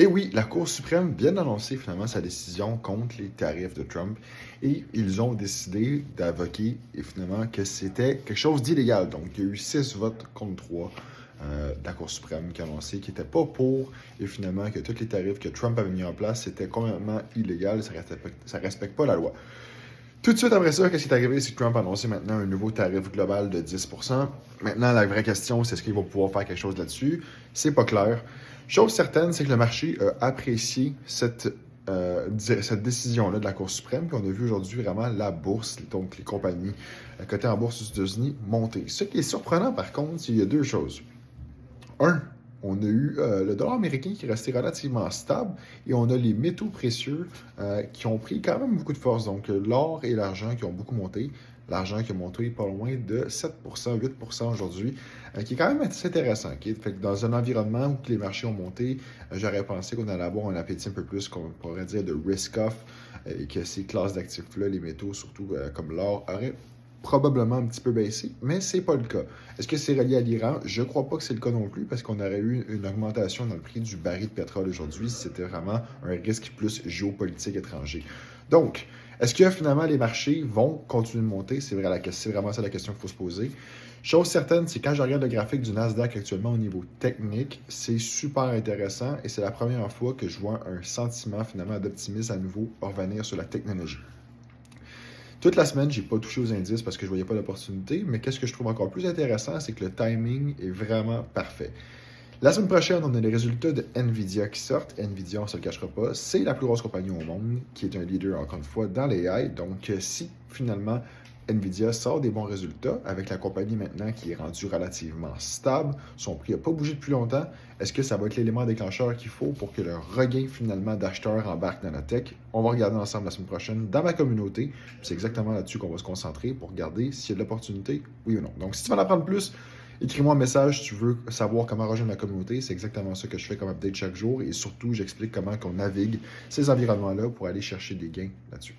Et oui, la Cour suprême vient d'annoncer finalement sa décision contre les tarifs de Trump et ils ont décidé d'avoquer et finalement que c'était quelque chose d'illégal. Donc, il y a eu 6 votes contre 3 de la Cour suprême qui a annoncé qu'il n'était pas pour et finalement que tous les tarifs que Trump avait mis en place, c'était complètement illégal, ça respecte pas la loi. Tout de suite après ça, qu'est-ce qui est arrivé? C'est que Trump a annoncé maintenant un nouveau tarif global de 10%. Maintenant, la vraie question, c'est est-ce qu'il va pouvoir faire quelque chose là-dessus? C'est pas clair. Chose certaine, c'est que le marché a apprécié cette décision-là de la Cour suprême. Puis on a vu aujourd'hui vraiment la bourse, donc les compagnies cotées en bourse aux États-Unis, monter. Ce qui est surprenant, par contre, c'est qu'il y a deux choses. Un, on a eu le dollar américain qui est resté relativement stable et on a les métaux précieux qui ont pris quand même beaucoup de force. Donc, l'or et l'argent qui ont beaucoup monté. L'argent qui a monté pas loin de 7%, 8% aujourd'hui, qui est quand même assez intéressant. Okay? Fait que dans un environnement où les marchés ont monté, j'aurais pensé qu'on allait avoir un appétit un peu plus, qu'on pourrait dire, de risk-off et que ces classes d'actifs-là, les métaux, surtout comme l'or, auraient probablement un petit peu baissé, mais c'est pas le cas. Est-ce que c'est relié à l'Iran? Je crois pas que c'est le cas non plus, parce qu'on aurait eu une augmentation dans le prix du baril de pétrole aujourd'hui si c'était vraiment un risque plus géopolitique étranger. Donc, est-ce que finalement les marchés vont continuer de monter? C'est vraiment ça la question qu'il faut se poser. Chose certaine, c'est quand je regarde le graphique du Nasdaq actuellement au niveau technique, c'est super intéressant et c'est la première fois que je vois un sentiment finalement d'optimisme à nouveau revenir sur la technologie. Toute la semaine, j'ai pas touché aux indices parce que je voyais pas d'opportunité, mais qu'est-ce que je trouve encore plus intéressant, c'est que le timing est vraiment parfait. La semaine prochaine, on a les résultats de Nvidia qui sortent. Nvidia, on ne se le cachera pas, c'est la plus grosse compagnie au monde, qui est un leader, encore une fois, dans l'AI. Donc, si finalement Nvidia sort des bons résultats, avec la compagnie maintenant qui est rendue relativement stable, son prix n'a pas bougé depuis longtemps, est-ce que ça va être l'élément déclencheur qu'il faut pour que le regain finalement d'acheteurs embarque dans la tech? On va regarder ensemble la semaine prochaine dans ma communauté. C'est exactement là-dessus qu'on va se concentrer pour regarder s'il y a de l'opportunité, oui ou non. Donc, si tu veux en apprendre plus, écris-moi un message si tu veux savoir comment rejoindre la communauté. C'est exactement ça que je fais comme update chaque jour. Et surtout, j'explique comment on navigue ces environnements-là pour aller chercher des gains là-dessus.